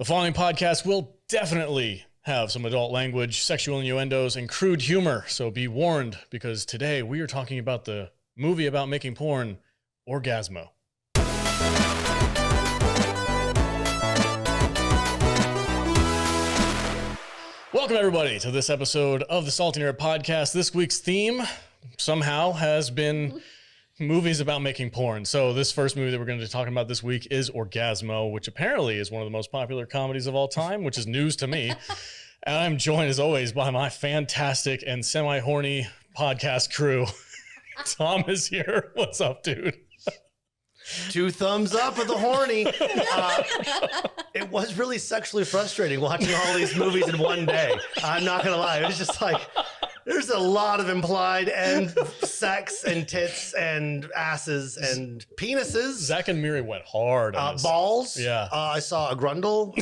The following podcast will definitely have some adult language, sexual innuendos, and crude humor, so be warned, because today we are talking about the movie about making porn, Orgazmo. Welcome, everybody, to this episode of the Salty Nerd Podcast. This week's theme somehow has been movies about making porn. So this first movie that we're going to be talking about this week is Orgazmo, which apparently is one of the most popular comedies of all time, which is news to me. And I'm joined, as always, by my fantastic and semi-horny podcast crew. Tom is here. What's up, dude? Two thumbs up of the horny. It was really sexually frustrating watching all these movies in one day. I'm not going to lie. It was just like, there's a lot of implied and sex and tits and asses and penises. Zach and Miri went hard on this. Balls. Yeah. I saw a grundle.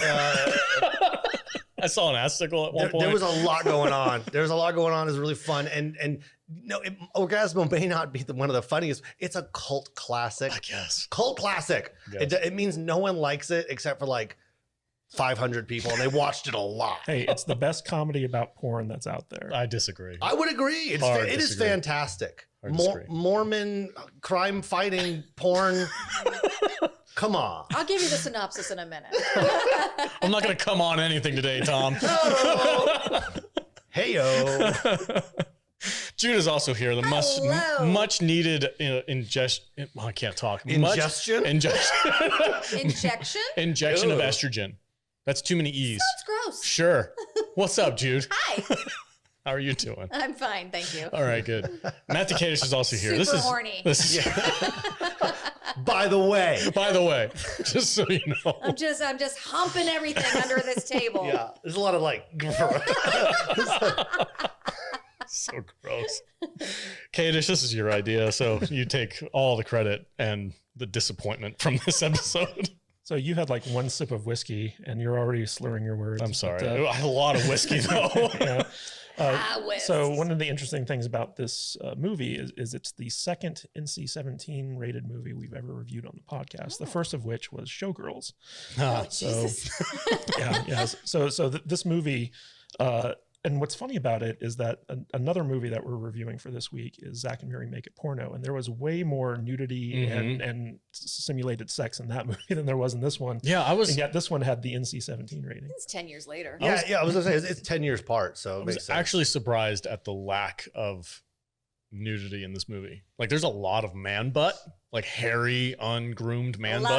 I saw an assicle at one point. There was a lot going on. There was a lot going on. It was really fun. And no, Orgazmo may not be one of the funniest. It's a cult classic. I guess. Cult classic. It means no one likes it except for like 500 people, and they watched it a lot. Hey, it's the best comedy about porn that's out there. I disagree. I would agree. It is fantastic. Mormon crime fighting porn. Come on. I'll give you the synopsis in a minute. I'm not going to come on anything today, Tom. Heyo. Jude is also here. The much needed ingestion. Well, I can't talk. Ingestion? Injection? Injection of estrogen. That's too many E's. That's gross. Sure. What's up, Jude? Hi. How are you doing? I'm fine, thank you. All right, good. Matthew Kadish is also here. Super horny. By the way, just so you know. I'm just humping everything under this table. Yeah, there's a lot of like. So gross. Kadish, this is your idea, so you take all the credit and the disappointment from this episode. So you had like one sip of whiskey and you're already slurring your words. I'm sorry. I had a lot of whiskey though. Yeah. So one of the interesting things about this movie is it's the second NC-17 rated movie we've ever reviewed on the podcast. The first of which was Showgirls. Jesus. Yeah. So this movie, and what's funny about it is that another movie that we're reviewing for this week is Zach and Miri Make It Porno. And there was way more nudity and simulated sex in that movie than there was in this one. Yeah, and yet this one had the NC-17 rating. It's 10 years later. I was going to say, it's 10 years apart, so it I makes was sense. actually surprised at the lack of nudity in this movie. Like, there's a lot of man butt, like hairy, ungroomed man butt. A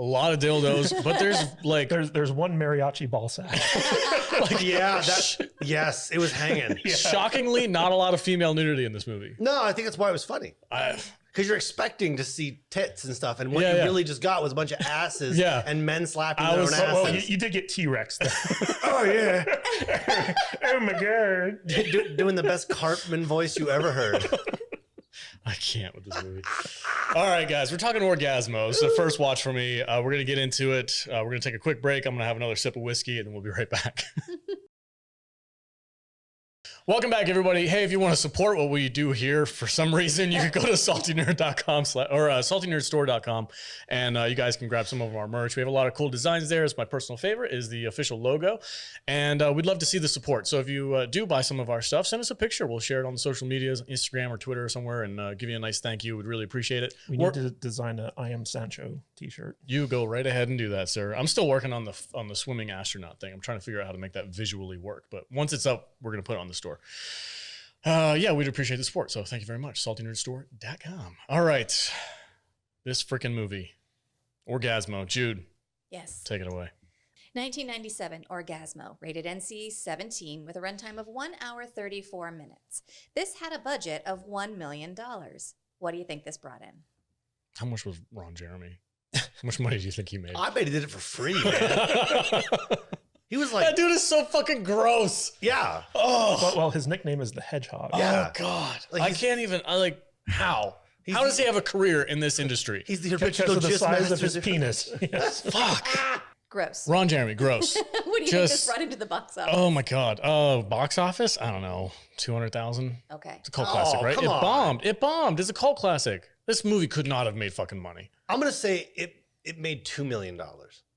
lot of dildos. But there's like... There's one Mariachi ballsack. Yes, it was hanging. Yeah. Shockingly, not a lot of female nudity in this movie. No, I think that's why it was funny. Because you're expecting to see tits and stuff, and what you really just got was a bunch of asses and men slapping their own asses. Well, you did get T-Rex there. Oh, yeah. Oh, my God. Doing the best Cartman voice you ever heard. I can't with this movie. All right, guys, we're talking Orgazmo. It's the first watch for me. We're going to get into it. We're going to take a quick break. I'm going to have another sip of whiskey, and then we'll be right back. Welcome back, everybody. Hey, if you want to support what we do here for some reason, you can go to saltynerd.com or saltynerdstore.com, and you guys can grab some of our merch. We have a lot of cool designs there. It's my personal favorite is the official logo, and we'd love to see the support. So if you do buy some of our stuff, send us a picture. We'll share it on the social medias, Instagram or Twitter or somewhere, and give you a nice thank you. We'd really appreciate it. We need to design a I Am Sancho t-shirt. You go right ahead and do that, sir. I'm still working on the swimming astronaut thing. I'm trying to figure out how to make that visually work, but once it's up, we're going to put it on the store. Yeah, we'd appreciate the support. So thank you very much. saltynerdstore.com. All right. This freaking movie, Orgazmo. Jude. Yes. Take it away. 1997, Orgazmo, rated NC-17 with a runtime of 1 hour, 34 minutes. This had a budget of $1 million. What do you think this brought in? How much was Ron Jeremy? How much money do you think he made? I bet he did it for free, man. He was like, that dude is so fucking gross. Yeah. Oh. Well, his nickname is the Hedgehog. Yeah. Oh, God. Like I can't even, how? How does he have a career in this industry? He's the Because original of the size of his Masters. penis. Yes. Fuck. Gross. Ron Jeremy, gross. What do you think this brought into the box office? Oh, my God. Box office? I don't know. 200,000? Okay. It's a cult classic, right? Come on. Bombed. It bombed. It's a cult classic. This movie could not have made fucking money. I'm going to say it made $2 million.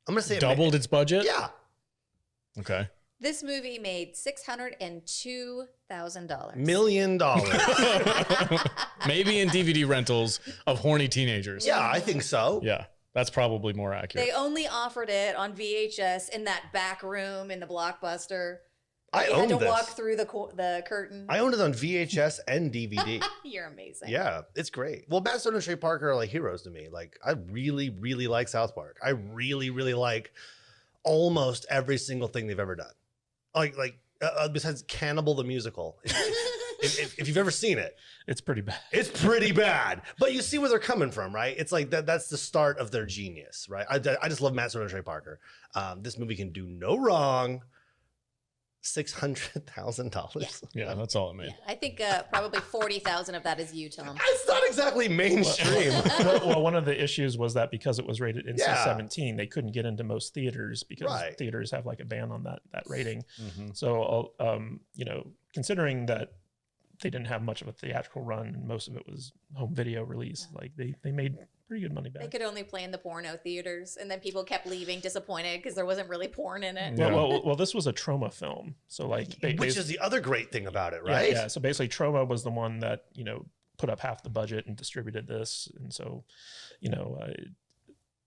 I'm going to say Doubled its budget? Yeah. Okay. This movie made $602,000. $1 million. Maybe in DVD rentals of horny teenagers. Yeah, I think so. Yeah. That's probably more accurate. They only offered it on VHS in that back room in the Blockbuster. I You own had to this. walk through the curtain. I owned it on VHS and DVD. You're amazing. Yeah, it's great. Well, Matt Stone and Trey Parker are like heroes to me. Like, I really, really like South Park. I really, really like almost every single thing they've ever done. Besides Cannibal the Musical. If you've ever seen it, It's pretty bad. it's pretty bad. But you see where they're coming from, right? It's like that's the start of their genius, right? I just love Matt Stone and Trey Parker. This movie can do no wrong. $600,000. Yeah, that's all it made. I think probably 40,000 of that is you, Tom. It's not exactly mainstream. Well, one of the issues was that because it was rated NC-17, they couldn't get into most theaters because Right. theaters have like a ban on that rating. Mhm. So, considering that they didn't have much of a theatrical run and most of it was home video release, like they made pretty good money They back. could only play in the porno theaters, and then people kept leaving disappointed because there wasn't really porn in it. Yeah. Well, this was a Trauma film, so like, Which is the other great thing about it, yeah, right? yeah. So basically, Trauma was the one that put up half the budget and distributed this, and so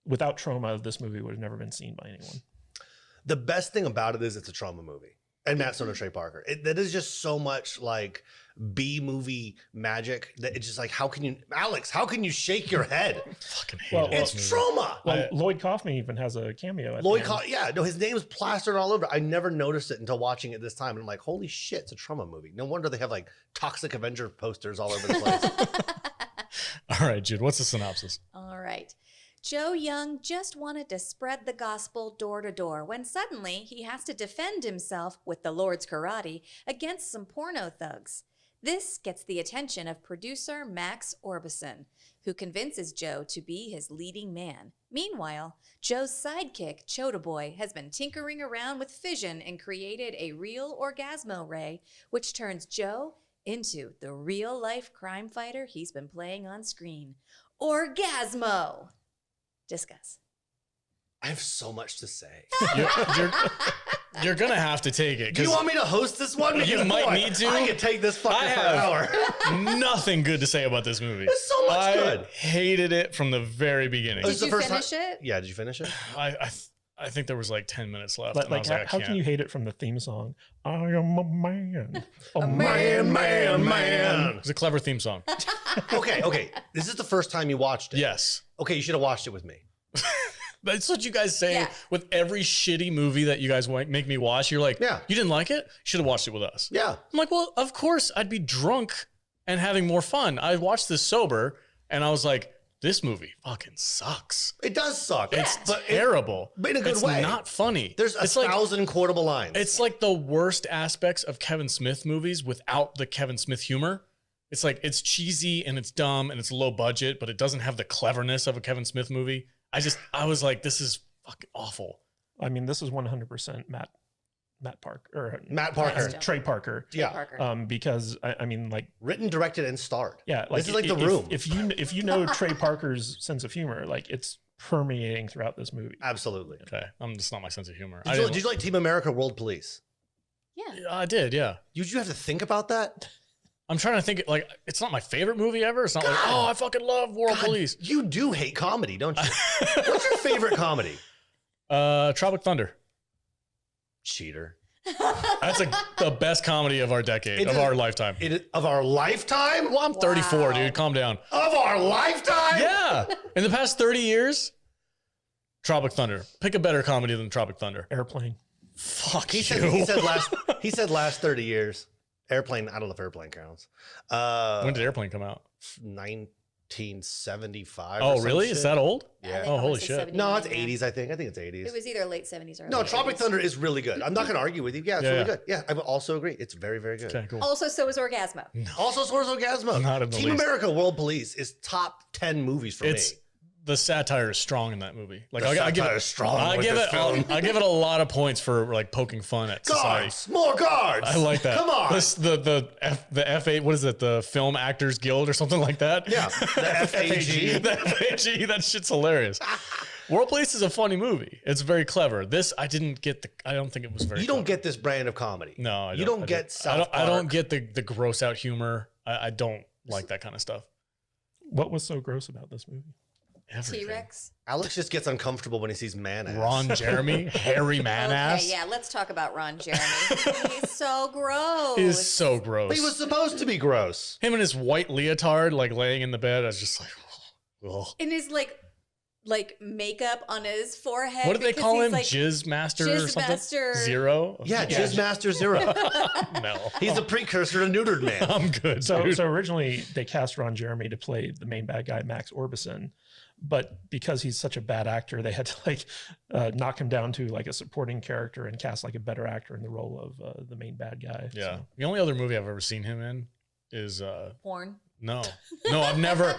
without Trauma, this movie would have never been seen by anyone. The best thing about it is it's a trauma movie. And Matt Stone and Trey Parker. That is just so much like B movie magic that it's just like, how can you shake your head? Fucking hate Well, it. It's trauma. Well, Lloyd Kaufman even has a cameo. At Lloyd the end. his name's plastered all over. I never noticed it until watching it this time. And I'm like, holy shit, it's a trauma movie. No wonder they have like Toxic Avenger posters all over the place. All right, Jude, what's the synopsis? All right. Joe Young just wanted to spread the gospel door to door when suddenly he has to defend himself with the Lord's karate against some porno thugs. This gets the attention of producer Maxxx Orbison, who convinces Joe to be his leading man. Meanwhile, Joe's sidekick, Choda Boy, has been tinkering around with fission and created a real Orgazmo ray, which turns Joe into the real-life crime fighter he's been playing on screen. Orgazmo! Discuss. I have so much to say. You're gonna have to take it. Do you want me to host this one? You Because, might boy, need to. I could take this fucker I for an hour. have nothing good to say about this movie. There's so much I good. hated it from the very beginning. This is Did the you first finish time- it? Yeah, did you finish it? I think there was like 10 minutes left. Like, and I was how I can can't. you hate it from the theme song? I am a man. A Man. It was a clever theme song. Okay. This is the first time you watched it. Yes. Okay, you should have watched it with me. That's what you guys say Yeah. with every shitty movie that you guys make me watch. You're like, Yeah. you didn't like it? Should have watched it with us. Yeah. I'm like, well, of course I'd be drunk and having more fun. I watched this sober and I was like, this movie fucking sucks. It does suck. It's but terrible. but in a good it's way. not funny. There's it's 1,000 quotable lines. It's like the worst aspects of Kevin Smith movies without the Kevin Smith humor. It's like it's cheesy and it's dumb and it's low budget, but it doesn't have the cleverness of a Kevin Smith movie. I was like, this is fucking awful. I mean, this is 100% Matt Parker or Matt Parker. Stone. Trey Parker. Yeah. Parker. Because I mean, like, Written, directed, and starred. yeah, like This is like The if- Room. If you know Trey Parker's sense of humor, like it's permeating throughout this movie. Absolutely. Okay, it's not my sense of humor. Did you like Team America World Police? Yeah. I did, yeah. Did you have to think about that? I'm trying to think. Like, it's not my favorite movie ever. It's not like, oh, I fucking love World God, Police. You do hate comedy, don't you? What's your favorite comedy? Tropic Thunder. Cheater. That's the best comedy of our decade, of our lifetime. Of our lifetime? Well, I'm 34, Wow. dude. Calm down. Of our lifetime? Yeah. In the past 30 years, Tropic Thunder. Pick a better comedy than Tropic Thunder. Airplane. Fuck He you. said last 30 years. Airplane, I don't know if Airplane counts. When did Airplane come out? 1975. Oh, really? Is that old? Yeah. Oh, holy shit. No, it's 80s, I think. I think it's 80s. It was either late 70s or No, late Tropic 80s. Thunder is really good. I'm not going to argue with you. Yeah, it's Yeah, really yeah. good. Yeah, I would also agree. It's very, very good. Okay, cool. Also, so is Orgazmo. Also, so is Orgazmo. Not in the Team least. America World Police is top 10 movies for It's me. the satire is strong in that movie. Like The I give satire it is strong I with give this it. film. I give it a lot of points for like poking fun at society. Guards! More guards! I like that. Come on! The F8. What is it? The Film Actors Guild or something like that. Yeah, the FAG. The FAG. That shit's hilarious. World Police is a funny movie. It's very clever. This I didn't get I don't think it was very. You don't get this brand of comedy. No, you don't get South I don't Park. get the gross out humor. I don't like that kind of stuff. What was so gross about this movie? Everything. T-Rex. Alex just gets uncomfortable when he sees man ass. Ron Jeremy, hairy man ass. Okay, yeah, let's talk about Ron Jeremy. He's so gross. He is so gross. But he was supposed to be gross. Him in his white leotard, like laying in the bed. I was just like, ugh. And his like makeup on his forehead. What did they because call he's, him? like, Jizz Master or Jizz something? Master. Zero? Yeah, Jizz Master Zero. No. He's the precursor to neutered man. I'm good. So, dude. so originally they cast Ron Jeremy to play the main bad guy, Maxxx Orbison, but because he's such a bad actor, they had to like knock him down to like a supporting character and cast like a better actor in the role of the main bad guy. Yeah. So, The only other movie I've ever seen him in is Porn. no, I've never.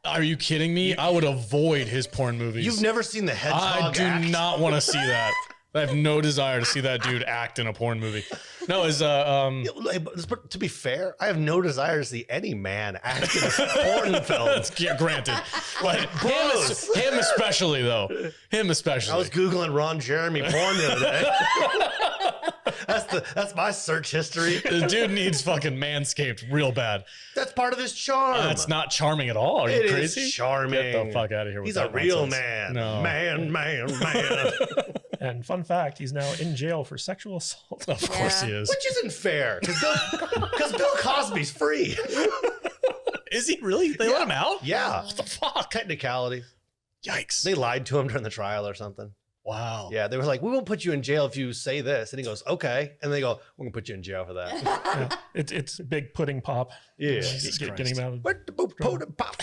Are you kidding me? I would avoid his porn movies. You've never seen the hedgehog I do act? not want to see that. I have no desire to see that dude act in a porn movie. No, is But to be fair, I have no desire to see any man act in a porn film. yeah, granted, but him especially though. Him especially. I was Googling Ron Jeremy porn the other day. That's my search history. The dude needs fucking manscaped real bad. That's part of his charm. That's not charming at all. Are you It is crazy? charming. Get the fuck out of here with He's that a real nonsense. man. No. Man. and fun fact, he's now in jail for sexual assault. Of course Yeah. he is. Which isn't fair because Bill Cosby's free. Is he really? They let him out? Yeah. What the fuck? Technicality. Yikes. They lied to him during the trial or something. Wow. Yeah, they were like, "We won't put you in jail if you say this," and he goes, "Okay," and they go, "We're gonna put you in jail for that." Yeah, it's big pudding pop. Yeah. Jesus Getting him out of What the boop, poop, pop.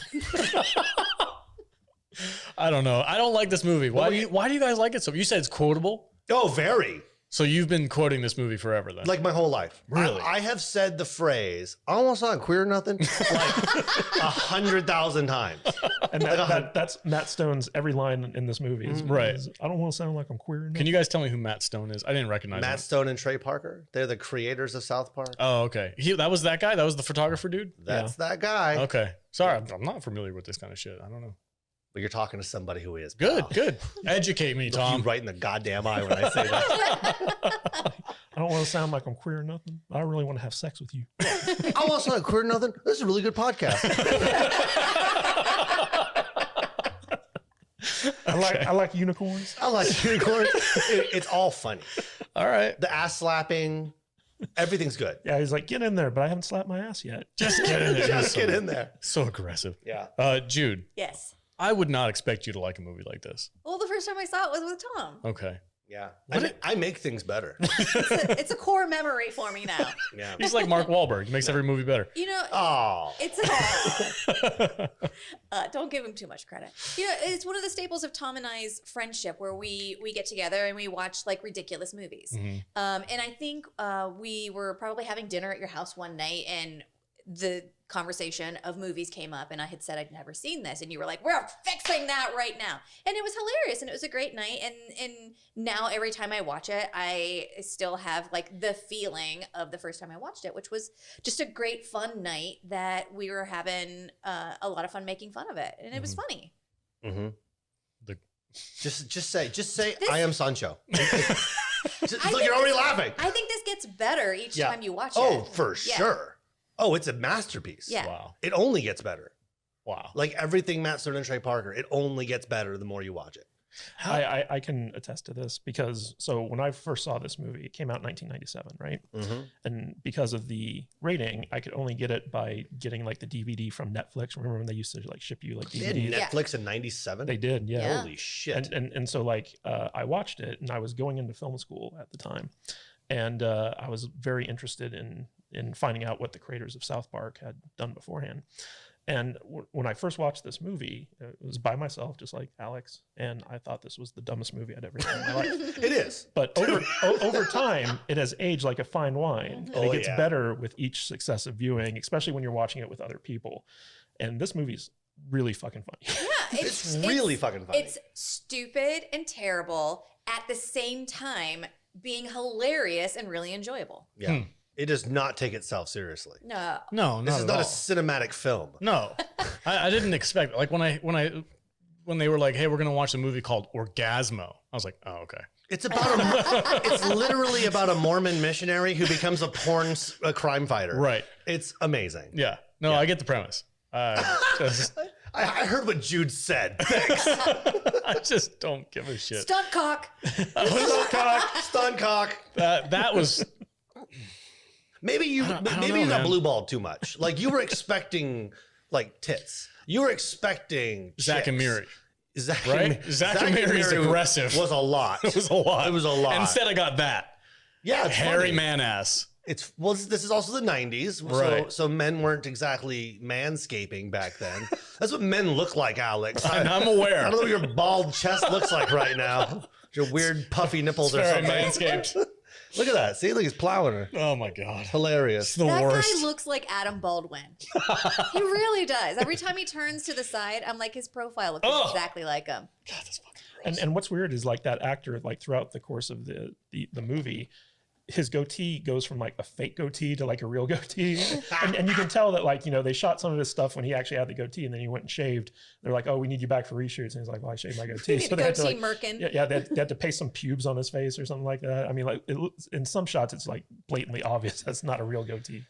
I don't know. I don't like this movie. Why do you guys like it so? You said it's quotable? Oh, very. So you've been quoting this movie forever then? Like my whole life. Really? I have said the phrase, "I almost not queer or nothing," like 100,000 times. And that's Matt Stone's every line in this movie. Right. is, I don't want to sound like I'm queer. Can you guys tell me who Matt Stone is? I didn't recognize Matt him. Stone and Trey Parker, they're the creators of South Park. Oh, okay. That was that guy? That was the photographer dude? That's that guy. Okay. Sorry, I'm not familiar with this kind of shit. I don't know. But you're talking to somebody who is. Good, pal. good. Educate me, Look Tom. you right in the goddamn eye when I say that. I don't want to sound like I'm queer or nothing. I really want to have sex with you. I almost not queer or nothing. This is a really good podcast. I like unicorns. I like unicorns. It's all funny. All right. The ass slapping, everything's good. Yeah, he's like, get in there, but I haven't slapped my ass yet. Just get in there. Just get in there. So aggressive. Yeah. Jude, Yes. I would not expect you to like a movie like this. Well, the first time I saw it was with Tom. Okay. Yeah. What I make things better. It's a core memory for me now. Yeah. He's like Mark Wahlberg. He makes every movie better. You know, Oh. it's don't give him too much credit. You know, it's one of the staples of Tom and I's friendship where we get together and we watch like ridiculous movies. Mhm. And I think we were probably having dinner at your house one night and the conversation of movies came up and I had said I'd never seen this and you were like, we're fixing that right now. And it was hilarious and it was a great night. And now every time I watch it, I still have like the feeling of the first time I watched it, which was just a great fun night that we were having a lot of fun making fun of it. And it was funny. Mm-hmm. The- Just say, This- I am Sancho. Just, I look, think you're already this- laughing. I think this gets better each Yeah. time you watch Oh, it. for Yeah. sure. Oh, it's a masterpiece. Yeah. Wow. It only gets better. Wow. Like everything Matt Stone and Trey Parker, it only gets better the more you watch it. I can attest to this because so when I first saw this movie, it came out in 1997, right? Mm-hmm. And because of the rating, I could only get it by getting like the DVD from Netflix. Remember when they used to like ship you like They had DVDs? Netflix in 97? They did, yeah. Yeah. Holy shit. And so like I watched it and I was going into film school at the time. And I was very interested in finding out what the creators of South Park had done beforehand. And when I first watched this movie, it was by myself, just like Alex, and I thought this was the dumbest movie I'd ever seen in my life. It is. But over time, it has aged like a fine wine, and Oh, it gets yeah. better with each successive viewing, especially when you're watching it with other people. And this movie's really fucking funny. Yeah, It's really fucking funny. It's stupid and terrible at the same time being hilarious and really enjoyable. Yeah. It does not take itself seriously. No. No, This not is at not all. a cinematic film. No, I didn't expect. Like when I when they were like, "Hey, we're gonna watch a movie called Orgazmo," I was like, "Oh, okay." It's it's literally about a Mormon missionary who becomes a crime fighter. Right. It's amazing. Yeah. No, I get the premise. I heard what Jude said. Thanks. I just don't give a shit. Stunt cock. Stun cock. That was Maybe you know, got man. blue balled too much. Like you were expecting like tits. You were expecting Zach and chicks. Miri. Zach Right? Zach and Miri is aggressive. Was a lot. It was a lot. It was a lot. And instead, I got that Yeah, it's hairy funny. man ass. This is also the 90s. Right. So men weren't exactly manscaping back then. That's what men look like, Alex. I'm aware. I don't know what your bald chest looks like right now. Your weird puffy nipples or Very something. manscaped. Look at that. See, look, he's plowing her. Oh my god, Hilarious. the That worst. guy looks like Adam Baldwin. He really does. Every time he turns to the side, I'm like, his profile looks exactly like him. God, that's fucking gross. And what's weird is like that actor, like throughout the course of the movie, his goatee goes from like a fake goatee to like a real goatee. and you can tell that like, you know, they shot some of his stuff when he actually had the goatee and then he went and shaved. They're like, oh, we need you back for reshoots. And he's like, well, I shaved my goatee. Goatee Merkin. They had to paste some pubes on his face or something like that. I mean, like in some shots, it's like blatantly obvious that's not a real goatee.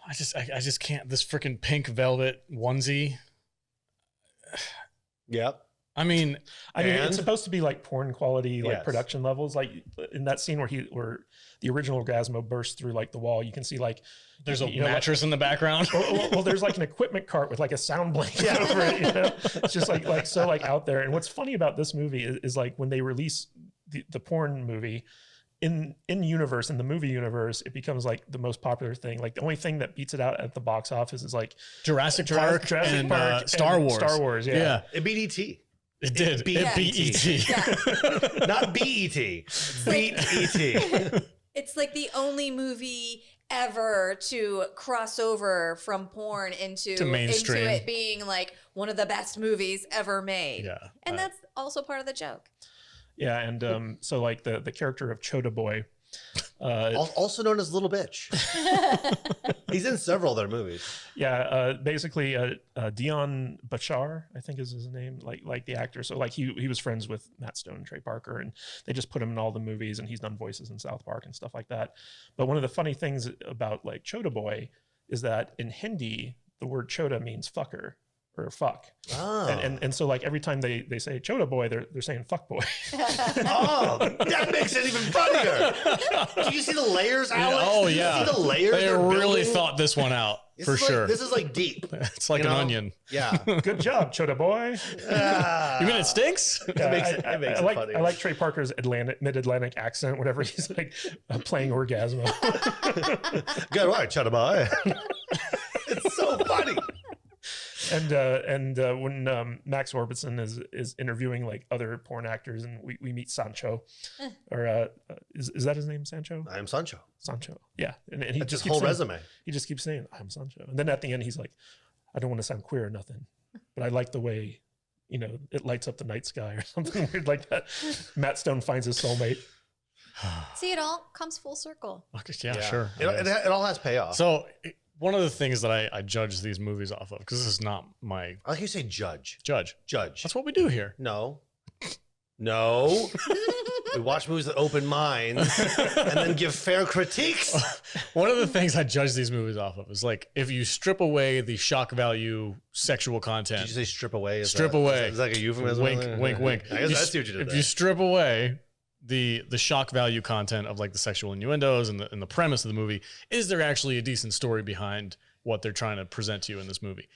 I just can't. This freaking pink velvet onesie. Yep. I mean, It's supposed to be like porn quality, like Yes. production levels. Like in that scene where the original Orgazmo bursts through like the wall, you can see like there's a you know, mattress in the background. well, there's like an equipment cart with like a sound blanket over it. You know, it's just like so like out there. And what's funny about this movie is like when they release the porn movie in universe, in the movie universe, it becomes like the most popular thing. Like the only thing that beats it out at the box office is like Jurassic Park and Star Wars. Star Wars, yeah. It beat E.T. It did. It beat beat E.T. Yeah. Not B.E.T. Beat E.T. It's like the only movie ever to cross over from porn into mainstream. it being like one of the best movies ever made. Yeah. And that's also part of the joke. Yeah, and so like the character of Choda Boy, Also known as Little Bitch. He's in several of their movies. yeah, basically Dion Bachar, I think is his name, like the actor. So like he was friends with Matt Stone and Trey Parker, and they just put him in all the movies, and he's done voices in South Park and stuff like that. But one of the funny things about like Choda Boy is that in Hindi the word Choda means fucker or fuck. Oh. And so like every time they say Choda Boy, they're saying fuck boy. Oh, that makes it even funnier. Do you see the layers, Alex? Oh Do you yeah. see the layers They they're really building? thall this one out This for is like- sure. This is like deep. It's like you an know? onion. Yeah. Good job, Choda Boy. You mean it stinks? That makes it I funny. like Trey Parker's mid-Atlantic accent whenever he's like playing Orgazmo. Good work, Choda Boy. It's so funny. And when Maxxx Orbison is interviewing like other porn actors, and we meet Sancho, or is that his name, Sancho? I am Sancho. Sancho, yeah. And he That's just his whole keeps saying- resume. He just keeps saying, "I'm Sancho," and then at the end he's like, "I don't want to sound queer or nothing, but I like the way, you know, it lights up the night sky," or something weird like that. Matt Stone finds his soulmate. See, it all comes full circle. Okay, yeah, sure. I It, guess. it all has payoff. So one of the things that I judge these movies off of, because this is not my I like you say judge. judge. Judge. That's what we do here. No. No. We watch movies with open minds and then give fair critiques. One of the things I judge these movies off of is like if you strip away the shock value sexual Did content. you say strip away? Strip away. Is that like a euphemism? Wink, wink, wink. I guess You I s- see what you did If there. you strip away the shock value content of like the sexual innuendos and the premise of the movie, is there actually a decent story behind what they're trying to present to you in this movie?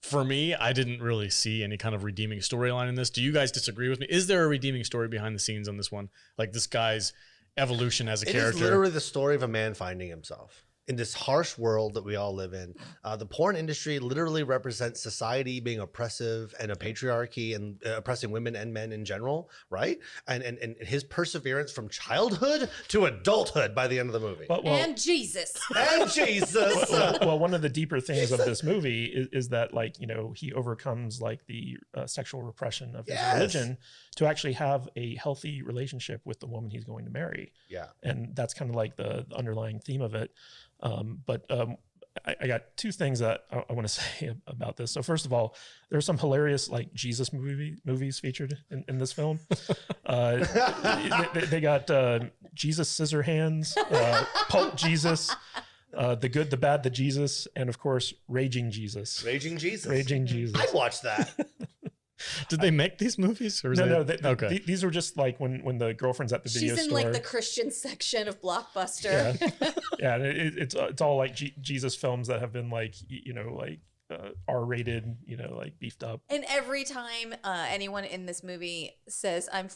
For me, I didn't really see any kind of redeeming storyline in this. Do you guys disagree with me? Is there a redeeming story behind the scenes on this one? Like this guy's evolution as a It character? is literally the story of a man finding himself. In this harsh world that we all live in, the porn industry literally represents society being oppressive and a patriarchy and oppressing women and men in general, right? And his perseverance from childhood to adulthood by the end of the movie. Well, And Jesus. And Jesus. well, one of the deeper things of this movie is that, like, you know, he overcomes like the sexual repression of his Yes. religion to actually have a healthy relationship with the woman he's going to marry. Yeah. And that's kind of like the underlying theme of it. But I got two things that I want to say about this. So first of all, there's some hilarious like Jesus movies featured in this film. They got Jesus Scissorhands, Pulp Jesus, The Good, the Bad, the Jesus, and of course Raging Jesus. Raging Jesus. Raging Jesus. I'd watch that. Did they make these movies? Or is No, okay. These were just like when the girlfriend's at the video She's in store. like the Christian section of Blockbuster. Yeah, and it's all like Jesus films that have been like like R-rated, like beefed up. And every time anyone in this movie says, I'm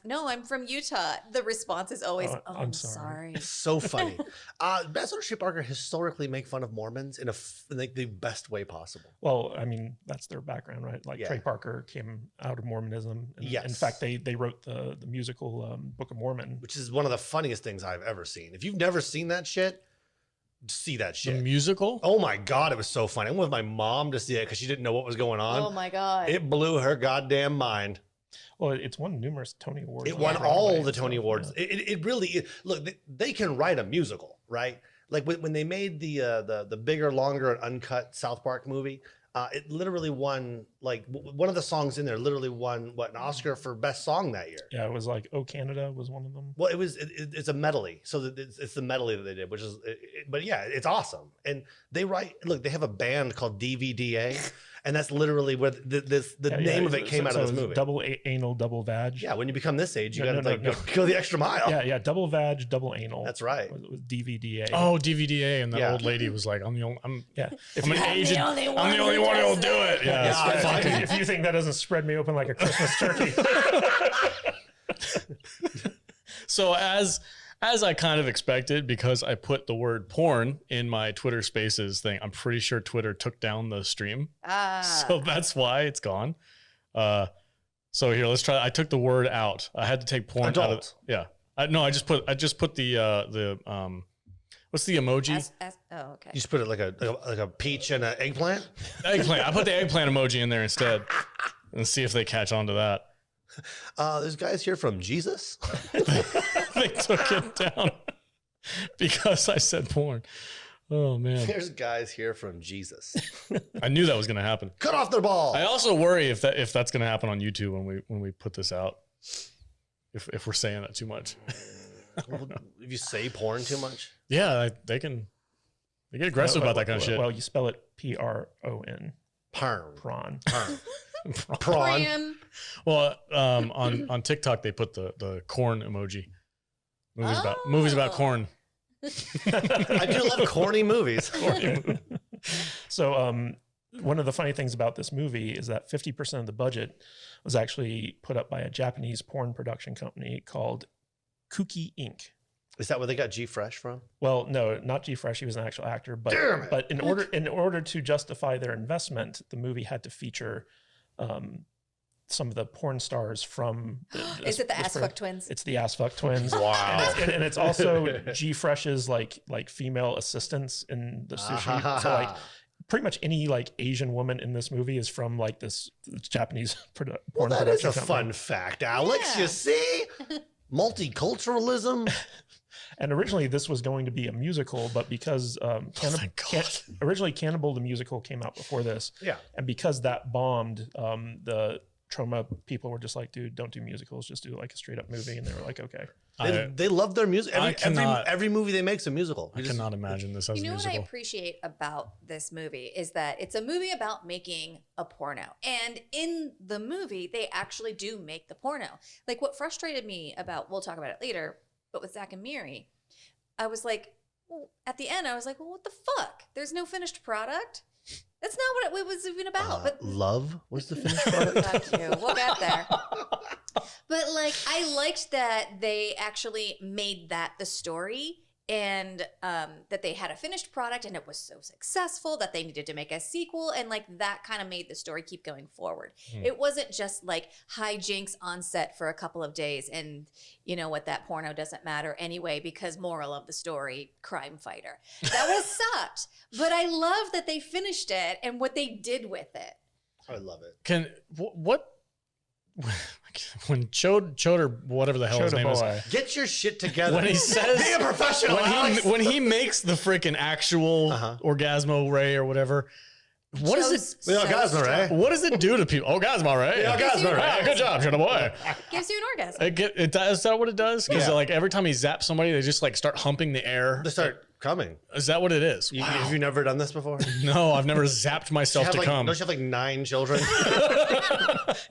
from Utah, the response is always, I'm sorry. It's so funny. Maxxx Trey Parker historically make fun of Mormons in like the best way possible. Well, I mean, that's their background, right? Like Yeah. Trey Parker came out of Mormonism. And Yes. In fact, they wrote the musical Book of Mormon. Which is one of the funniest things I've ever seen. If you've never seen that shit, see that The shit. musical? Oh my God, it was so funny. I went with my mom to see it because she didn't know what was going on. Oh my God. It blew her goddamn mind. Well, it's won numerous Tony Awards. It on won Broadway all and the stuff, Tony Awards. yeah. It really look. They can write a musical, right? Like when they made the bigger, longer, and uncut South Park movie. It literally won one of the songs in there literally won an Oscar for best song that year. Yeah, it was like "Oh Canada" was one of them. Well, it's a medley, so it's the medley that they did, which is, but yeah, it's awesome. And they have a band called DVDA, and that's literally where the name of it came out of this movie. Double anal, double vag. Yeah, when you become this age, you No, gotta no. go the extra mile. Yeah, double vag, double anal. That's right. It was DVDA. Oh, DVDA, and that Yeah. old lady was like, I'm yeah. an agent. the only I'm one the only who one who'll does do it. Yeah, Yeah, it's fucking. If you think that doesn't spread me open like a Christmas turkey. So as I kind of expected, because I put the word porn in my Twitter Spaces thing, I'm pretty sure Twitter took down the stream. So that's why it's gone. So here, let's try. I took the word out. I had to take porn out of. Adult. Yeah. I just put the what's the emoji? Oh, okay. You just put it like a peach and an eggplant. Eggplant. I put the eggplant emoji in there instead, and see if they catch on to that. There's guys here from Jesus. They took it down because I said porn. Oh man, There's guys here from Jesus. I knew that was going to happen. Cut off their ball. I also worry if that's going to happen on YouTube when we put this out. If we're saying that too much. If you say porn too much, Yeah, they get aggressive about that kind of shit. Well, you spell it P-R-O-N. Parm. Prawn. Prawn. Pram. Well, on TikTok they put the corn emoji. Movies about corn. I do love corny movies. So one of the funny things about this movie is that 50% of the budget was actually put up by a Japanese porn production company called Kuki Inc. Is that where they got G Fresh from? Well, no, not G Fresh. He was an actual actor, but Damn it. but in order to justify their investment, the movie had to feature some of the porn stars from. Is it the Ass Fuck Twins? It's the Ass Fuck Twins. Wow. and it's also G Fresh's like female assistants in the sushi. So like pretty much any like Asian woman in this movie is from like this Japanese porn Well, that is production a company. fun fact, Alex. Yeah. You see? Multiculturalism. And originally this was going to be a musical, but because thank God. originally Cannibal the musical came out before this, Yeah. and because that bombed, the Trauma people were just like, dude, don't do musicals, just do like a straight up movie. And they were like, okay. They love their music. I cannot- Every movie they make's a musical. I cannot imagine this as You a know what I musical. appreciate about this movie is that it's a movie about making a porno. And in the movie, they actually do make the porno. Like what frustrated me about, we'll talk about it later, but with Zach and Miri, I was like, well, at the end, I was like, well, what the fuck? There's no finished product? That's not what it was even about. But Love was the finished product. fuck you. We'll get there. But like, I liked that they actually made that the story, and that they had a finished product and it was so successful that they needed to make a sequel, and like that kind of made the story keep going forward. It wasn't just like hijinks on set for a couple of days and you know what, that porno doesn't matter anyway because moral of the story, crime fighter. That would have sucked. But I love that they finished it and what they did with it. I love it. Can what? when Choda, whatever the hell his Choda name Boy. Get your shit together. when he says be a professional, Alex. when he makes the freaking actual Orgazmo ray or whatever, what is it? The Orgazmo ray. What does it do to people? Orgazmo ray. The Orgazmo ray. Ah, good job, Choda Boy. Gives you an orgasm. Is that what it does? Because Yeah. like every time he zaps somebody, they just like start humping the air. They start coming. Is that what it is? Have you never done this before? No, I've never zapped myself to come. Don't you have like 9 children?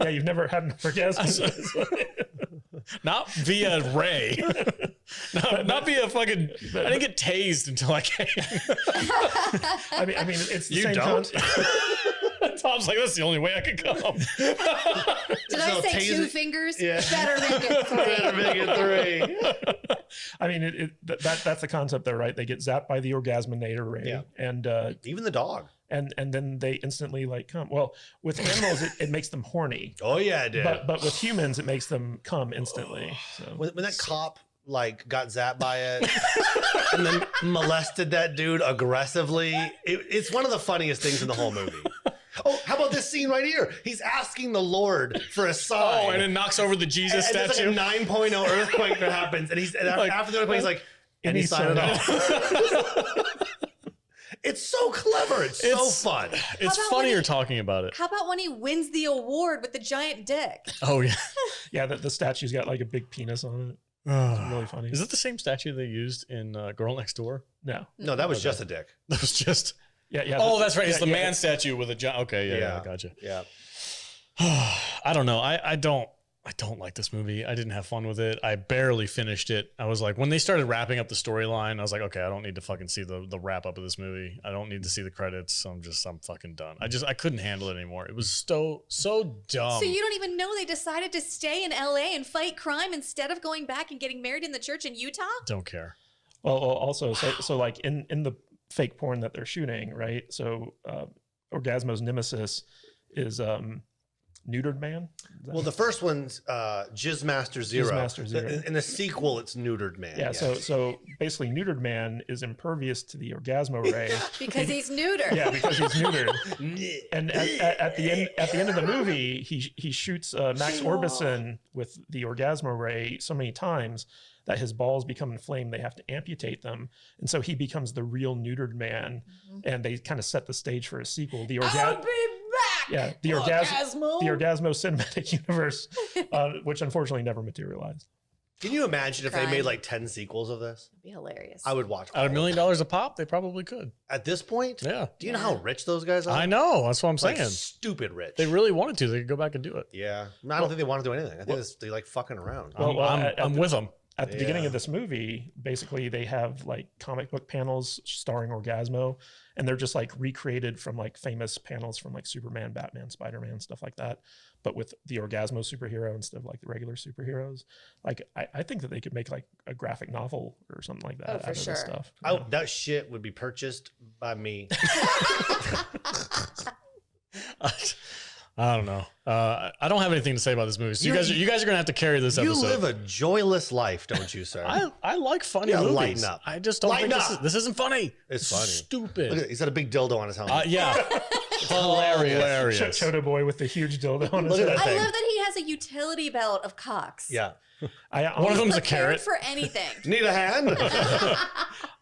Yeah, you've never had an orgasm. Not via Ray. not via fucking. I didn't get tased until I came. I mean, it's the You same don't? con- Tom's like, that's the only way I could come. Did I So say taser- 2 fingers? Yeah. Better make it 3. Better make it 3. I mean, that's the concept, though, right? They get zapped by the orgasminator ray, Yeah. and Even the dog. and then they instantly like come. Well, with animals, it makes them horny, Oh yeah, it did. but with humans, it makes them come instantly. So. when that cop like got zapped by it and then molested that dude aggressively, it's one of the funniest things in the whole movie. Oh, how about this scene right here? He's asking the Lord for a sign. Oh, and it knocks over the Jesus and statue. It's like a 9.0 earthquake that happens, and Like, after the earthquake, he's like, any sign at all. It's so clever. It's so fun. It's about funny when you're he- talking about it. How about when he wins the award with the giant dick? Oh yeah. Yeah, the statue's got like a big penis on it. It's really funny. Is it the same statue they used in Girl Next Door? No. No, that was just a dick. That was just. Yeah. Oh, that's right. It's yeah, the yeah. man statue with a giant. Okay, yeah, gotcha. Yeah. I don't know. I don't like this movie. I didn't have fun with it. I barely finished it. I was like, when they started wrapping up the storyline, I was like, okay, I don't need to fucking see the wrap up of this movie. I don't need to see the credits. I'm fucking done. I couldn't handle it anymore. It was so dumb. So you don't even know they decided to stay in LA and fight crime instead of going back and getting married in the church in Utah? Don't care. Well, also, so like in the fake porn that they're shooting, right? So Orgasmo's nemesis is neutered man. Well, the first one's Jizzmaster Zero. Jizzmaster Zero. In the sequel, it's Neutered Man. Yeah, so basically, neutered man is impervious to the Orgasmo ray. Because he's neuter. Yeah, because he's neutered. And at the end of the movie, he shoots Maxxx Orbison with the Orgasmo ray so many times that his balls become inflamed. They have to amputate them, and so he becomes the real neutered man. And they kind of set the stage for a sequel. The I'll be back. Yeah, the Orgasmo. cinematic universe, which unfortunately never materialized. Can you imagine if they Crime. made like 10 sequels of this? That'd be hilarious. I would watch. At all $1 million a pop, they probably could. At this point, Yeah. do you know how rich those guys are? I know. That's what I'm Like saying. stupid rich. They really wanted to. They could go back and do it. Yeah. I don't think they want to do anything. I think they like fucking around. I'm with them. At the beginning Yeah. of this movie, basically they have like comic book panels starring Orgasmo, and they're just like recreated from like famous panels from like Superman, Batman, Spider-Man, stuff like that, but with the Orgasmo superhero instead of like the regular superheroes. Like I think that they could make like a graphic novel or something like that Oh, out for of sure. this stuff. That shit would be purchased by me. I don't know. I don't have anything to say about this movie. So you guys are gonna have to carry this You episode. live a joyless life, don't you, sir? I like funny Yeah, movies. lighten up. I just don't Lighten think up. this isn't funny. It's funny. Stupid. Look at, he's got a big dildo on his helmet. Yeah. Hilarious. Choda Boy with the huge dildo on his Look at head. that I thing. love that he has a utility belt of cocks. Yeah. One of them's a Prepared carrot. for anything. Need a hand?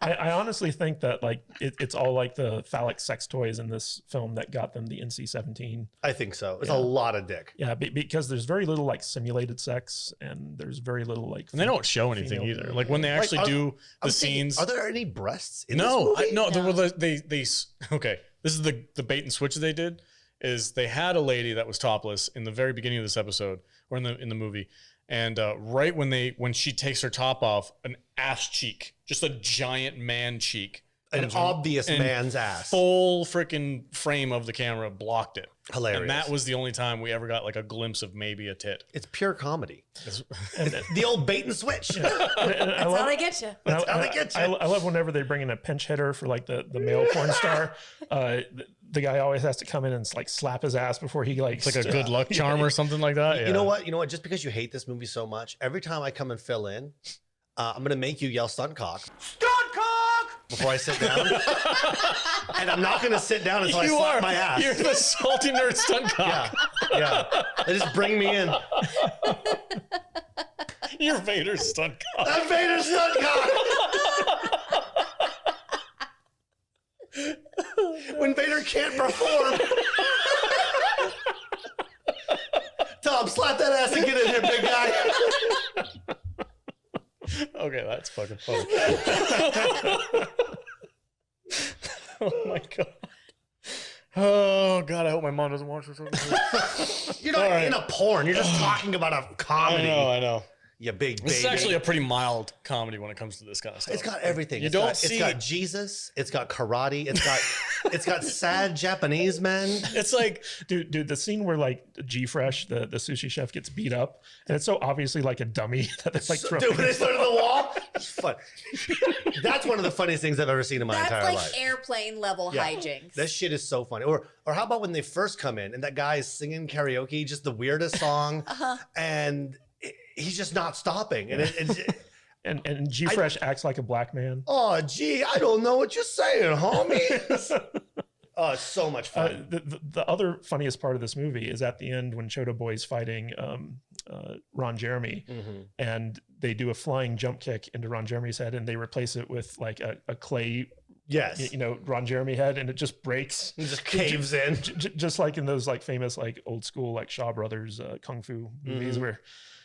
I honestly think that like it's all like the phallic sex toys in this film that got them the NC-17. I think so. It's a lot of dick. Yeah, because there's very little like simulated sex, and there's very little like. And they don't show anything female- either. Like when they actually Like, do I'm the thinking, scenes. Are there any breasts in No, this movie? no. No. They okay. This is the bait and switch they did. Is they had a lady that was topless in the very beginning of this episode or in the movie, and right when she takes her top off, an ass cheek, just a giant man cheek, An comes obvious and man's ass. full freaking frame of the camera blocked it. Hilarious. And that was the only time we ever got like a glimpse of maybe a tit. It's pure comedy. And, The old bait and switch. and I That's love, how they get you. That's how they get you. I love whenever they bring in a pinch hitter for like the male porn star. The guy always has to come in and like slap his ass before he like. It's like a good luck charm or something like that. Yeah. You know what? Just because you hate this movie so much, every time I come and fill in, I'm gonna make you yell stunt cock. Stunt cock! before I sit down. And I'm not going to sit down until I slap my ass. You're the salty nerd stunt cock. Yeah. They just bring me in. You're Vader's stunt cock. I'm Vader's stunt cock. When Vader can't perform. Tom, slap that ass and get in here, big guy. Okay, that's fucking funny. Oh my god. Oh god, I hope my mom doesn't watch this. You're not in a porn. You're just talking about a comedy. I know. You big baby. This is actually a pretty mild comedy when it comes to this kind of stuff. It's got everything. It's got Jesus. It's got karate. It's got sad Japanese men. It's like, dude, the scene where like G-Fresh, the sushi chef, gets beat up, and it's so obviously like a dummy that it's like throwing. Dude, when they throw to the wall, it's fun. That's one of the funniest things I've ever seen in my entire life. That's like airplane level hijinks. That shit is so funny. Or how about when they first come in and that guy is singing karaoke, just the weirdest song, and he's just not stopping, and G-Fresh acts like a black man. Oh, gee, I don't know what you're saying, homie. Oh, it's so much fun. The other funniest part of this movie is at the end when Choda Boy's fighting Ron Jeremy, and they do a flying jump kick into Ron Jeremy's head, and they replace it with like a clay, Ron Jeremy head, and it just breaks. It just caves in, just like in those like famous like old school like Shaw Brothers kung fu movies where.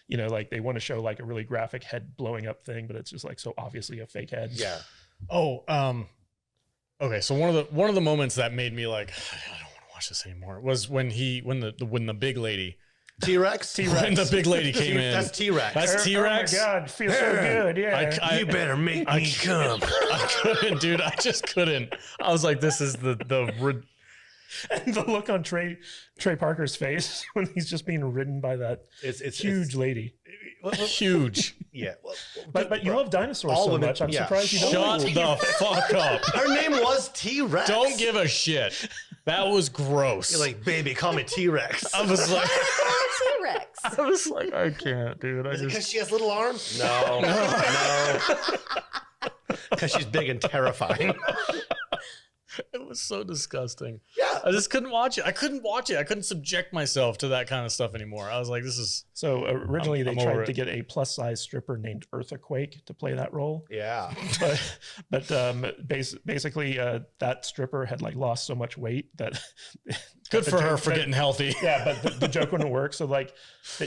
Like they want to show like a really graphic head blowing up thing, but it's just like so obviously a fake head. Yeah. Oh, okay. So one of the moments that made me like, I don't want to watch this anymore was when the big lady T-Rex? when the big lady came in. That's T-Rex. That's T-Rex. Oh my God, feels so good. Yeah. You better make me come. I couldn't, dude. I just couldn't. I was like, this is the And the look on Trey Parker's face when he's just being ridden by that huge lady. huge. Yeah. But you love dinosaurs so much. I'm surprised you don't. Shut the fuck up. Her name was T-Rex. Don't give a shit. That was gross. You're like, baby, call me T-Rex. I was like, T-Rex. I was like, I can't, dude. Is it because she has little arms? No. Because she's big and terrifying. It was so disgusting. Yeah. I just couldn't watch it. I couldn't watch it. I couldn't subject myself to that kind of stuff anymore. I was like, this is... So originally they tried to it. get a plus size stripper named Earthquake to play that role. Yeah. But basically that stripper had like lost so much weight that... Good for her for getting healthy. Yeah, but the joke wouldn't work. So like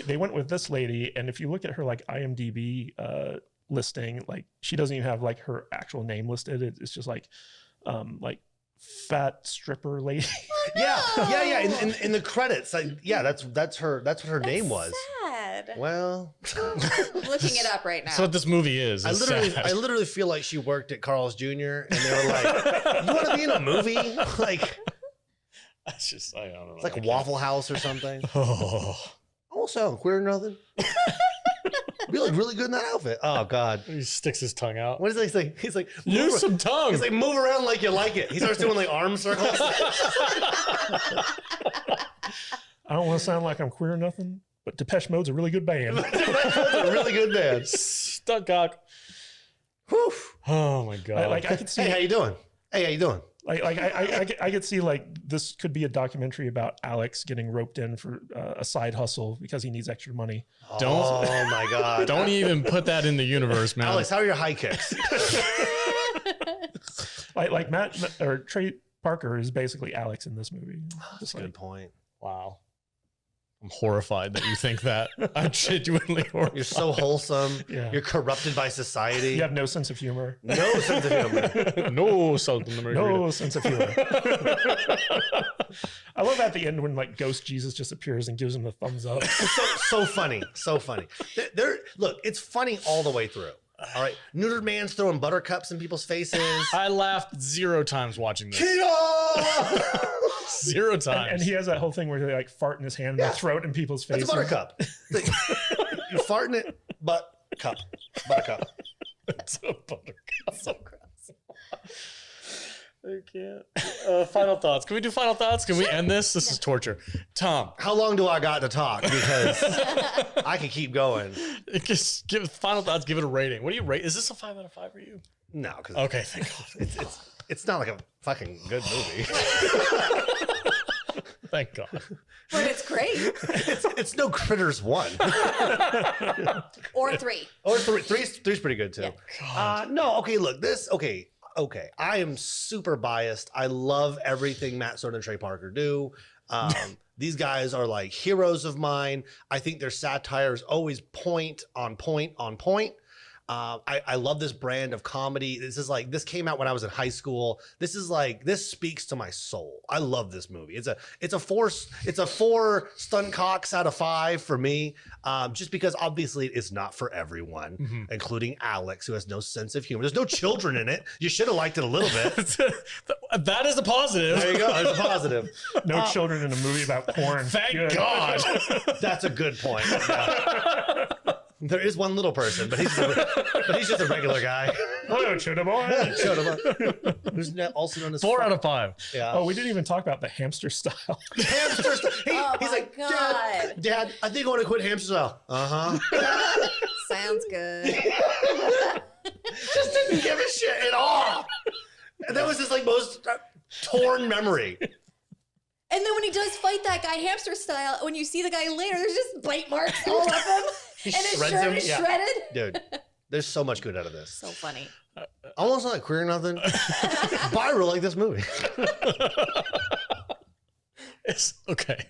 they went with this lady, and if you look at her like IMDb listing, like she doesn't even have like her actual name listed. It's just like fat stripper lady. Yeah. In the credits, that's what her name was. Sad. Well, I'm looking it up right now. That's what this movie is. I literally feel like she worked at Carl's Jr. and they were like, "You want to be in a movie?" Like, that's just I don't know. It's like Waffle House or something. Oh, I don't sound queer or nothing. You look really good in that outfit. Oh God. He sticks his tongue out. What is he saying? He's like, use some tongue. He's like, move around like you like it. He starts doing like arm circles. I don't want to sound like I'm queer or nothing, but Depeche Mode's a really good band. Depeche Mode's a really good band. Stunt cock. Whew. Oh my God. Like I could see. Hey, how you doing? Hey, how you doing? I could see like this could be a documentary about Alex getting roped in for a side hustle because he needs extra money. Oh my God. Don't even put that in the universe, man. Alex, how are your high kicks? like Matt or Trey Parker is basically Alex in this movie. That's a good point. Wow. I'm horrified that you think that. I'm genuinely horrified. You're so wholesome. Yeah. You're corrupted by society. You have no sense of humor. No sense of humor. No sense of humor. No sense of humor. I love at the end when like Ghost Jesus just appears and gives him the thumbs up. So funny. So funny. Look, it's funny all the way through. All right. Neutered man's throwing buttercups in people's faces. I laughed 0 times watching this. Keto! 0 times. And he has that whole thing where they like fart in his hand and they throw it in people's faces. That's a buttercup. You're farting it, buttercup. It's a buttercup. So gross. I can't. Final thoughts. Can we do final thoughts? Can we end this? This is torture. Tom. How long do I got to talk? Because I can keep going. Just give final thoughts. Give it a rating. What do you rate? Is this a 5 out of 5 for you? No, because Okay, thank God. it's not like a fucking good movie. Thank God. But it's great. It's no Critters 1 Or 3. or 3. Three's pretty good too. Yeah. No, okay. Look, this okay. I am super biased. I love everything Matt Stone and Trey Parker do. These guys are like heroes of mine. I think their satire is always point on point on point. I love this brand of comedy. This came out when I was in high school. This speaks to my soul. I love this movie. It's a 4 stunt cocks out of 5 for me. Just because obviously it's not for everyone, including Alex, who has no sense of humor. There's no children in it. You should have liked it a little bit. That is a positive. There you go. There's a positive. No children in a movie about porn. Thank Good. God. That's a good point. Yeah. There is one little person, but he's just a regular guy. Hello, Choda Boy. Choda Boy. Who's also known as 4 out of 5. Yeah. Oh, we didn't even talk about the hamster style. Hamster style. Oh He's my like, God. Dad, I think I want to quit hamster style. Sounds good. Just didn't give a shit at all. And that was his like most torn memory. And then when he does fight that guy hamster style, when you see the guy later, there's just bite marks all up him. He And his shreds shirt him. is Yeah. shredded. Dude, there's so much good out of this. So funny. Almost not queer or nothing. But I really like this movie. It's okay.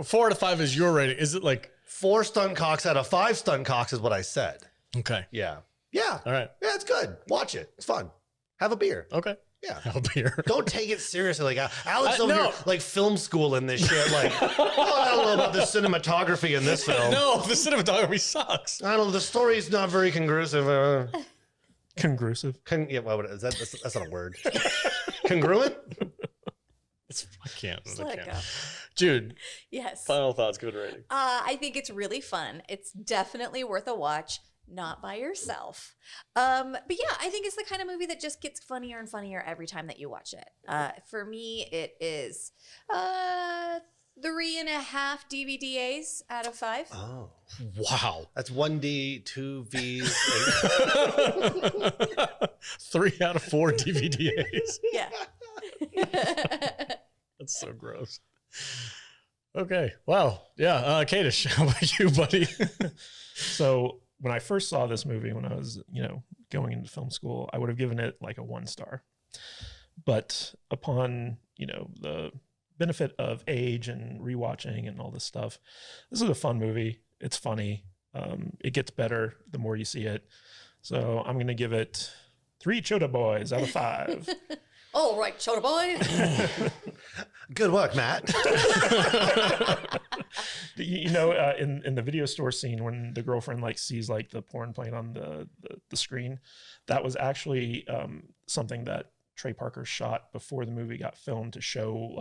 4 out of 5 is your rating. Is it like 4 stunt cocks out of 5 stunt cocks is what I said. okay? Yeah. Yeah. All right. Yeah, it's good. Watch it. It's fun. Have a beer. Okay. Yeah. Have a beer. Don't take it seriously. Like Alex over no. here, like film school in this shit. Like, oh, I don't know about the cinematography in this film. No, the cinematography sucks. I don't know. The story's not very congrusive. Congrusive. Yeah, what is that? That's not a word. Congruent? I can't. Just I let it can't. go. Jude, Yes. final thoughts. Give it a rating. I think it's really fun. It's definitely worth a watch, not by yourself. But yeah, I think it's the kind of movie that just gets funnier and funnier every time that you watch it. For me, it is 3.5 DVDAs out of 5. Oh. Wow. That's 1D, 2 Vs. 3 out of 4 DVDAs. Yeah. That's so gross. Okay. Wow. Yeah. Kadish, how about you, buddy? So when I first saw this movie, when I was, going into film school, I would have given it like a 1 star. But upon, the benefit of age and rewatching and all this stuff, this is a fun movie. It's funny. It gets better the more you see it. So I'm going to give it 3 Choda Boys out of 5. All right, Choda Boy. Good work, Matt. In the video store scene when the girlfriend sees the porn playing on the screen, that was actually something that Trey Parker shot before the movie got filmed to show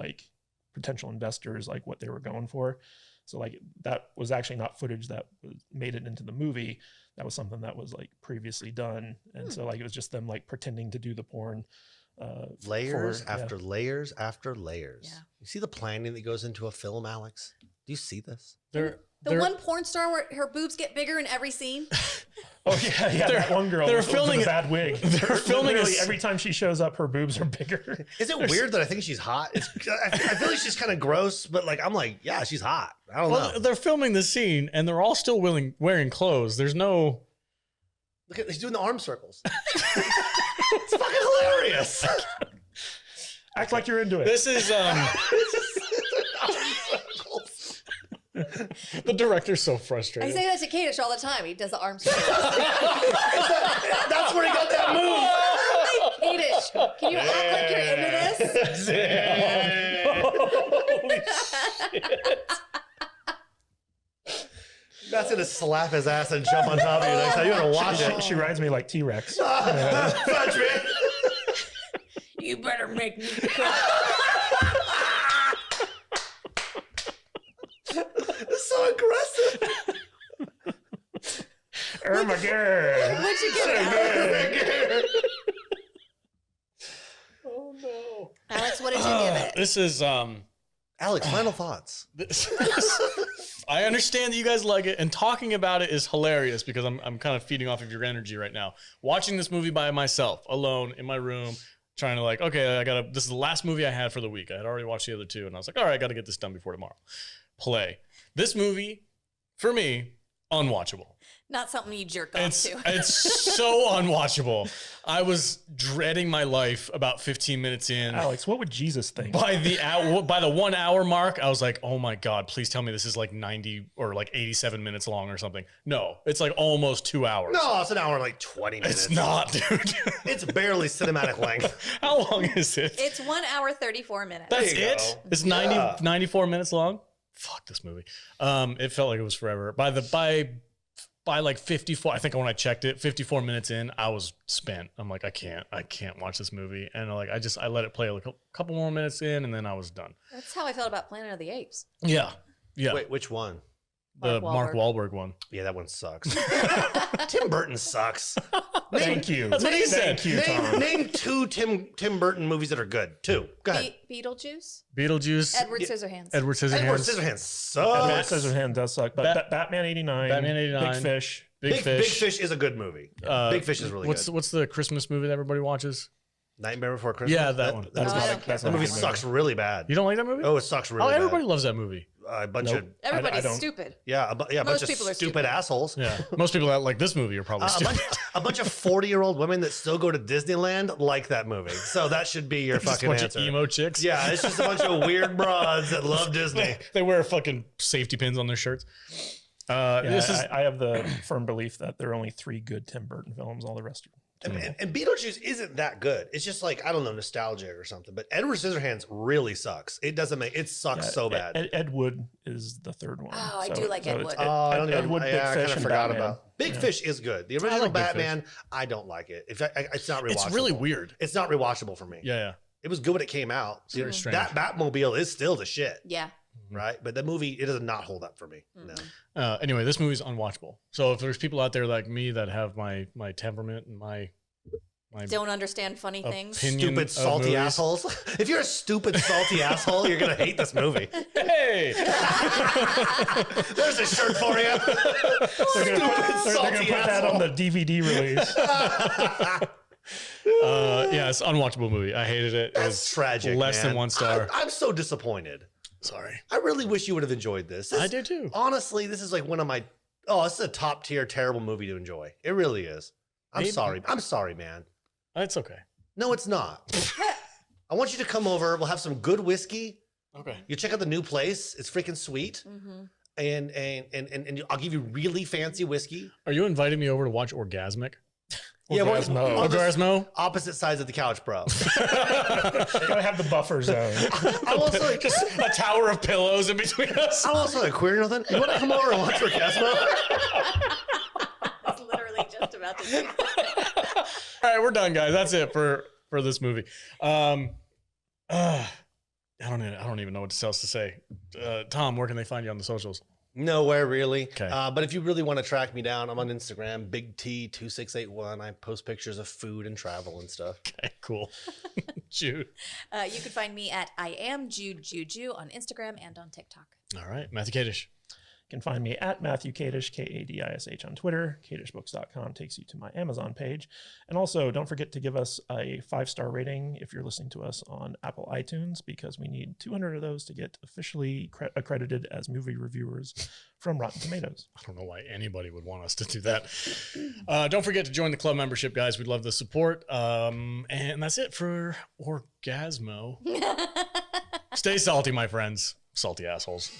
potential investors what they were going for. So that was actually not footage that made it into the movie. That was something that was previously done, and so it was just them pretending to do the porn. Layers after layers after layers. Yeah. You see the planning that goes into a film, Alex? Do you see this? The one porn star where her boobs get bigger in every scene. Oh yeah, that one girl. They're with filming the bad wig. They're filming Literally every time she shows up, her boobs are bigger. Is it weird that I think she's hot? I feel like she's kind of gross, but I'm like, yeah, she's hot. I don't know. They're filming the scene and they're all still wearing clothes. There's no. Look at he's doing the arm circles. It's fucking hilarious. Act like you're into it. This is the director's so I frustrated. say that to Kadish all the time. He does the arm circle. That's where he got that move. Kadish, can you act like you're into this? Holy shit. That's gonna slap his ass and jump on top of you next time. You're gonna watch it. She rides me like T-Rex. Fudge, You better make me cry. It's so aggressive. Oh my god! What'd you get, Alex? Oh no. Alex, what did you give it? This is Alex, final thoughts. I understand that you guys like it, and talking about it is hilarious because I'm kind of feeding off of your energy right now. Watching this movie by myself, alone in my room, trying to like, okay, this is the last movie I had for the week. I had already watched the other two, and I was like, all right, I got to get this done before tomorrow. Play. This movie, for me, unwatchable. Not something you jerk off to. It's so unwatchable. I was dreading my life about 15 minutes in. Alex, what would Jesus think? By the 1 hour mark, I was like, oh my God, please tell me this is like 90 or like 87 minutes long or something. No, it's like almost 2 hours. No, it's an hour and like 20 minutes. It's not, dude. It's barely cinematic length. How long is it? It's 1 hour, 34 minutes. That's There you it? go. It's 94 minutes long? Fuck this movie. It felt like it was forever. By like 54, I think when I checked it, 54 minutes in, I was spent. I'm like, I can't watch this movie. And like, I let it play like a couple more minutes in, and then I was done. That's how I felt about Planet of the Apes. Yeah. Wait, which one? The Mark Wahlberg one. Yeah, that one sucks. Tim Burton sucks. Thank you. That's what he said. Thank you, Tom. Name two Tim Burton movies that are good. Two. Go ahead. Beetlejuice. Beetlejuice. Edward Scissorhands. Edward Scissorhands. Edward Scissorhands sucks. Edward Scissorhands does suck, but Batman 89. Batman 89. Big Fish. Big Big Fish. Fish is a good movie. Big Fish is really good. What's the Christmas movie that everybody watches? Nightmare Before Christmas? Yeah, that one. That's I not don't a, care. that's That not a movie good sucks really bad. You don't like that movie? Oh, it sucks really everybody bad. loves that movie. A bunch Nope. of Everybody's don't. stupid. a bunch Most of people are stupid stupid. assholes. Yeah. Most people that like this movie are probably stupid. A bunch of 40-year-old women that still go to Disneyland like that movie. So that should be your Just a fucking bunch answer. of emo chicks. Yeah, it's just a bunch of weird broads that love Disney. They wear fucking safety pins on their shirts. I have the firm belief that there are only 3 good Tim Burton films. All the rest are And Beetlejuice isn't that good. It's just like, I don't know, nostalgia or something. But Edward Scissorhands really sucks. It sucks so bad. Ed Wood is the third one. Oh, I do like Ed Wood. I don't even. Ed Wood, I Big kind Fish, of and forgot Batman. about. Big Fish is good. The original like Big Batman, I don't like it. It's not rewatchable. It's really weird. It's not rewatchable for me. Yeah. It was good when it came out. Very strange. That Batmobile is still the shit, Yeah. right? But the movie, it does not hold up for me. No. Anyway, this movie's unwatchable. So if there's people out there like me that have my temperament and my Don't understand funny things. opinion Stupid, of salty movies- assholes. If you're a stupid, salty asshole, you're going to hate this movie. Hey, There's a shirt for you. They're going to salty put that on the DVD release. yeah, it's an unwatchable movie. I hated it. It That's was tragic. less man. than 1 star. I'm so disappointed. Sorry. I really wish you would have enjoyed this. I do too. Honestly, this is like one of my. Oh, this is a top tier terrible movie to enjoy. It really is. I'm Maybe. sorry. I'm sorry, man. It's okay. No, it's not. I want you to come over. We'll have some good whiskey. Okay. You check out the new place. It's freaking sweet. Mm-hmm. And I'll give you really fancy whiskey. Are you inviting me over to watch Orgasmic? Yeah, we're Orgasmo. on the Orgasmo? opposite sides of the couch, bro. Gotta have the buffer zone. I'm also like, Just a tower of pillows in between us. I'm also like queer or nothing. You want to come over and watch Orgasmo? I was literally just about to say that. All right, we're done, guys. That's it for this movie. I don't even know what else to say. Tom, where can they find you on the socials? Nowhere really. Okay. But if you really want to track me down, I'm on Instagram, Big T2681. I post pictures of food and travel and stuff. Okay, cool. Jude. You can find me at I am Jude Juju on Instagram and on TikTok. All right, Matthew Kadish. You can find me at Matthew Kadish, Kadish on Twitter. Kadishbooks.com takes you to my Amazon page. And also, don't forget to give us a 5-star rating if you're listening to us on Apple iTunes, because we need 200 of those to get officially accredited as movie reviewers from Rotten Tomatoes. I don't know why anybody would want us to do that. Don't forget to join the club membership, guys. We'd love the support. And that's it for Orgazmo. Stay salty, my friends. Salty assholes.